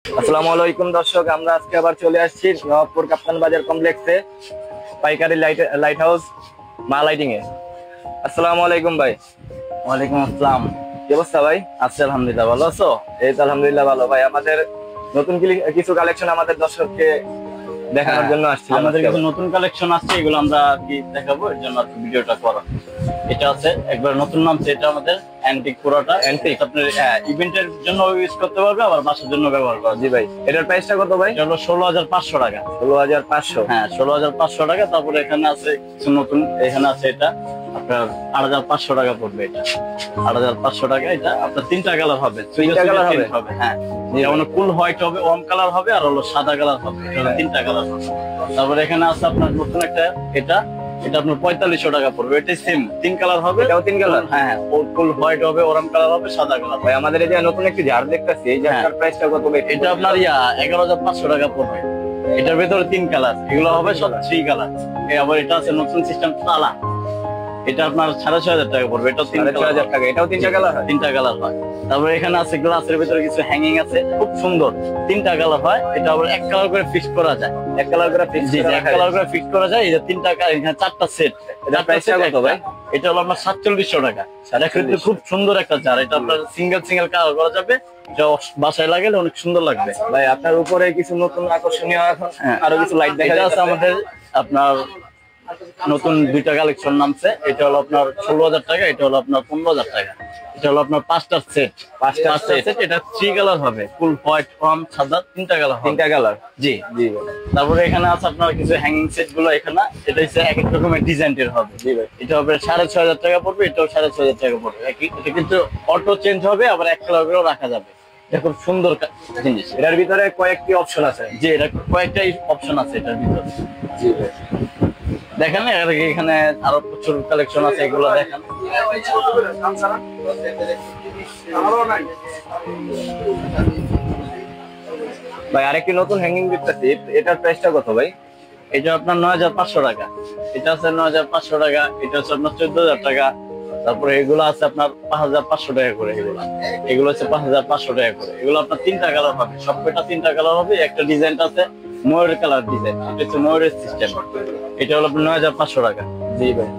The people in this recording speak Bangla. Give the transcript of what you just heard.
আসসালামু আলাইকুম দর্শক, আমরা আজকে আবার চলে আসছি নবাবপুর কাপ্তান বাজার কমপ্লেক্সে পাইকারি লাইট হাউস মা লাইটিং এ। আসসালামু আলাইকুম ভাই। ওয়ালাইকুম আসসালাম। কি অবস্থা ভাই? আছি আলহামদুলিল্লাহ, ভালো আছো? এই তো আলহামদুলিল্লাহ ভালো। ভাই আমাদের নতুন কিছু কালেকশন আমাদের দর্শককে দেখানোর জন্য আসছি। আমাদের কিছু নতুন কালেকশন আছে, এগুলো আমরা কি দেখাবো, এর জন্য ভিডিওটা করা। এটা আছে একবার নতুন নামছে, এটা আমাদের অ্যান্টিক পুরোটা অ্যান্টিক। আপনার ইভেন্টের জন্য ইউজ করতে পারবে, আবার বাসার জন্য ব্যবহার করা। জি ভাই, এটার প্রাইসটা কত ভাই? এটা হলো 16,500 টাকা। 16,500? হ্যাঁ, 16,500 টাকা। তারপরে এখানে আছে কিছু নতুন, এখানে আছে এটা আপনার 8,500 টাকা পড়বে। এটা 8,500 টাকা। এটা আপনার তিনটা কালার হবে, তিনটা কালার হবে। হ্যাঁ, যেমন কুল হোয়াইট হবে, ওম কালার হবে, আর হলো সাদা কালার হবে। এটা তিনটা কালার হবে। তারপরে এখানে আছে আপনার নতুন একটা, এটা আপনার 4500 টাকা পড়বে। এটাই সেম, তিন কালার হবে। এটাও তিন কালার? হ্যাঁ, কুল হোয়াইট হবে, ওরাম কালার হবে, সাদা কালার। ভাই আমাদের এই যে নতুন একটি জার দেখতেছি, এই জারটার প্রাইসটা কত ভাই? এটা আপনার 11,500 টাকা পড়বে। এটার ভেতরে তিন কালার, এগুলো হবে সব থ্রি কালার। আবার এটা আছে নতুন সিস্টেম তালা, এটা আপনার 6,500 টাকা পড়বে। এটাও 6,500 টাকা। এটাও তিনটা কালার হয়? তিনটা কালার হয়। তারপরে এখানে আছে গ্লাসের ভিতরে কিছু হ্যাঙ্গিং আছে, খুব সুন্দর, তিনটা কালার হয়। এটা আবার এক কালার করে ফিক্স করা যায়। এক কালার করে ফিক্স? জি, এক কালার করে ফিক্স করা যায়। এই যে তিনটা, এখানে চারটা সেট। এটা প্রাইসটা কত ভাই? এটা হলো আপনার 4700 টাকা। এটা খুব সুন্দর একটা জার। এটা আপনার সিঙ্গেল কালার করা যাবে, এটা বাসায় লাগালে অনেক সুন্দর লাগবে। ভাই আপনার উপরে কিছু নতুন আকর্ষণীয় আরো কিছু লাইট দেখা যাচ্ছে আমাদের। আপনার নতুন দুইটা কালেকশন নামছে। এটা হলো আপনার 16,000 টাকা, এটা হলো আপনার 15,000 টাকা। এটা হলো আপনার পাঁচটা সেট। এটা থ্রি কালার হবে, ফুল হোয়াইট, ওয়াম, সাদা, তিনটা কালার। তিনটা কালার? জি জি। তারপরে এখানে আছে আপনার কিছু হ্যাঙ্গিং সেট গুলো। এখানে এটা হচ্ছে এক এক রকমের ডিজাইনের হবে। জি ভাই, এটা হবে 6,500 টাকা পড়বে। এটাও 6,500 টাকা পড়বে। এটা কিন্তু অটো চেঞ্জ হবে, আবার এক কালার করেও রাখা যাবে। এটা খুব সুন্দর জিনিস। এটার ভিতরে কয়েকটি অপশন আছে? জি, এটা কয়েকটা অপশন আছে এটার ভিতরে। জি ভাই, দেখেন এখানে আরো প্রচুর কালেকশন আছে, এগুলো দেখেন। ভাই আরেকটি নতুন হ্যাঙ্গিং দেখতেছি, এটার প্রাইসটা কত ভাই? এটা আপনার 9,500 টাকা। এটা আছে 9,500 টাকা। এটা হচ্ছে আপনার 14,000 টাকা। তারপরে এগুলো আছে আপনার 5,500 টাকা করে। এগুলো হচ্ছে 5,500 টাকা করে। এগুলো আপনার তিনটা কালার হবে, সবকটা তিনটা কালার হবে। একটা ডিজাইন আছে ময়ূরের কালার ডিজাইন, এটা হচ্ছে ময়ূরের সিস্টেম। এটা হলো আপনার 9,500 টাকা। জি ভাই,